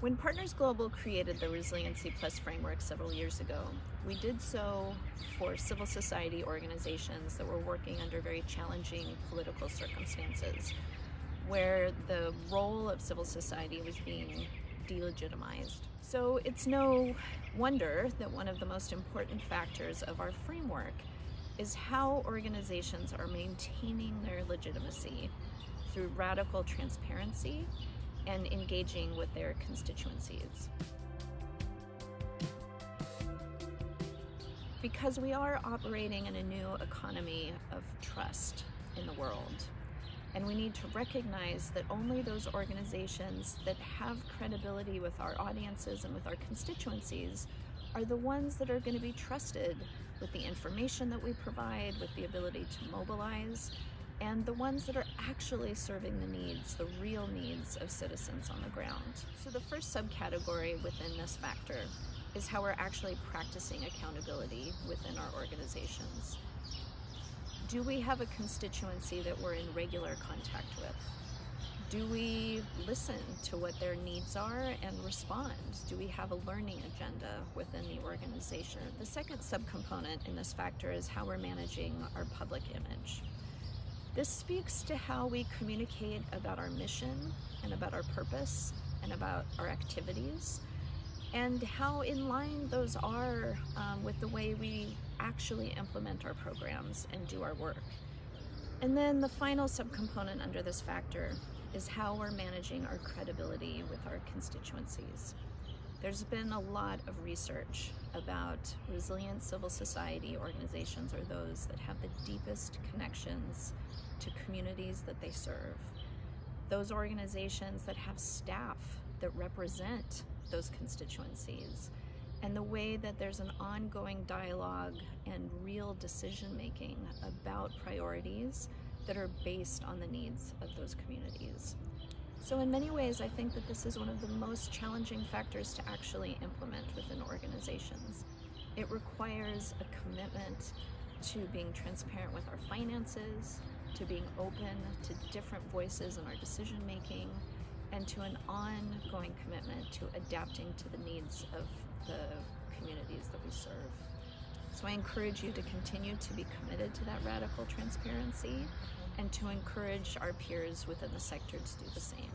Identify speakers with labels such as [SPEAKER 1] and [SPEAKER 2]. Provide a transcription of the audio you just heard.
[SPEAKER 1] When Partners Global created the Resiliency Plus framework several years ago, we did so for civil society organizations that were working under very challenging political circumstances, where the role of civil society was being delegitimized. So it's no wonder that one of the most important factors of our framework is how organizations are maintaining their legitimacy through radical transparency and engaging with their constituencies. Because we are operating in a new economy of trust in the world, and we need to recognize that only those organizations that have credibility with our audiences and with our constituencies are the ones that are going to be trusted with the information that we provide, with the ability to mobilize, and the ones that are actually serving the needs, the real needs of citizens on the ground. So the first subcategory within this factor is how we're actually practicing accountability within our organizations. Do we have a constituency that we're in regular contact with? Do we listen to what their needs are and respond? Do we have a learning agenda within the organization? The second subcomponent in this factor is how we're managing our public image. This speaks to how we communicate about our mission and about our purpose and about our activities, and how in line those are with the way we actually implement our programs and do our work. And then the final subcomponent under this factor is how we're managing our credibility with our constituencies. There's been a lot of research about resilient civil society organizations are those that have the deepest connections to communities that they serve. Those organizations that have staff that represent those constituencies, and the way that there's an ongoing dialogue and real decision-making about priorities that are based on the needs of those communities. So in many ways, I think that this is one of the most challenging factors to actually implement within organizations. It requires a commitment to being transparent with our finances, to being open to different voices in our decision-making, and to an ongoing commitment to adapting to the needs of the communities that we serve. So I encourage you to continue to be committed to that radical transparency and to encourage our peers within the sector to do the same.